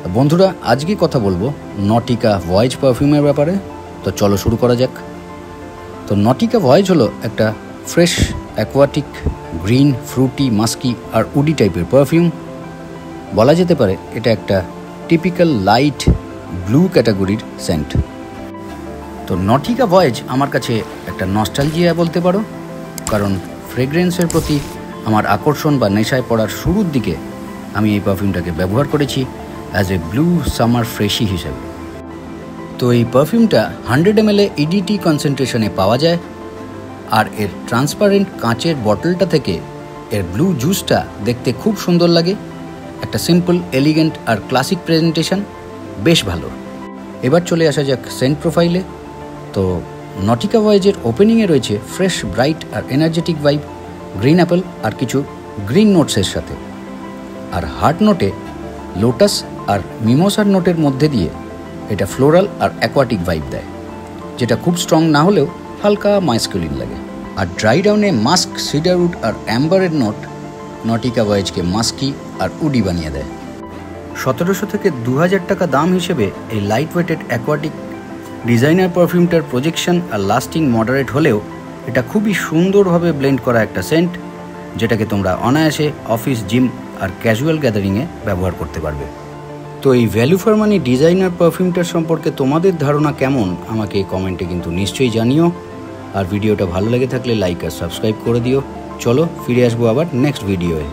বন্ধুরা, আজকে কথা বলবো নটিকা ভয়েজ পারফিউমের ব্যাপারে। তো চলো শুরু করা যাক। তো নটিকা ভয়েজ হলো একটা fresh aquatic green fruity musky আর উডি টাইপের পারফিউম। বলা যেতে পারে এটা একটা টিপিক্যাল লাইট ব্লু ক্যাটাগরির সেন্ট। তো নটিকা ভয়েজ আমার কাছে একটা নস্টালজিয়া বলতে পারো, কারণ ফ্রেগ্রেন্সের প্রতি আমার আকর্ষণ বা নেশায় পড়ার শুরুর দিকে আমি এই পারফিউমটাকে ব্যবহার করেছি অ্যাজ এ ব্লু সামার ফ্রেশি হিসেবে। তো এই পারফিউমটা 100 ml ইডিটি কনসেন্ট্রেশনে পাওয়া যায়, আর এর ট্রান্সপারেন্ট কাঁচের বটলটা থেকে এর ব্লু জুসটা দেখতে খুব সুন্দর লাগে। একটা সিম্পল, এলিগেন্ট আর ক্লাসিক প্রেজেন্টেশন, বেশ ভালো। এবার চলে আসা যাক সেন্ট প্রোফাইলে। তো নটিকা ভয়েজের ওপেনিংয়ে রয়েছে ফ্রেশ, ব্রাইট আর এনার্জেটিক ভাইব, গ্রিন অ্যাপেল আর কিছু গ্রিন নোটসের সাথে। আর হার্ট নোটে লোটাস আর মিমোসার নোটের মধ্যে দিয়ে এটা ফ্লোরাল আর অ্যাকোয়াটিক ভাইব দেয়, যেটা খুব স্ট্রং না হলেও হালকা মাস্কুলিন লাগে। আর ড্রাই ডাউনে মাস্ক, সিডারউড আর অ্যাম্বারের নোট নটিকা ভয়েজকে মাস্কি আর উডি বানিয়ে দেয়। 1700 থেকে 2000 টাকা দাম হিসেবে এই লাইট ওয়েটেড অ্যাকোয়াটিক ডিজাইনার পারফিউমটার প্রজেকশন আর লাস্টিং মডারেট হলেও এটা খুবই সুন্দরভাবে ব্লেন্ড করা একটা সেন্ট, যেটাকে তোমরা অনায়াসে অফিস, জিম আর ক্যাজুয়াল গ্যাদারিংয়ে ব্যবহার করতে পারবে। তো এই ভ্যালু ফর মানি ডিজাইনার পারফিউমটার সম্পর্কে তোমাদের ধারণা কেমন আমাকে কমেন্টে কিন্তু নিশ্চয়ই জানিও। আর ভিডিওটা ভালো লেগে থাকলে লাইক আর সাবস্ক্রাইব করে দিও। চলো ফিরে আসবো আবার নেক্সট ভিডিওয়ে।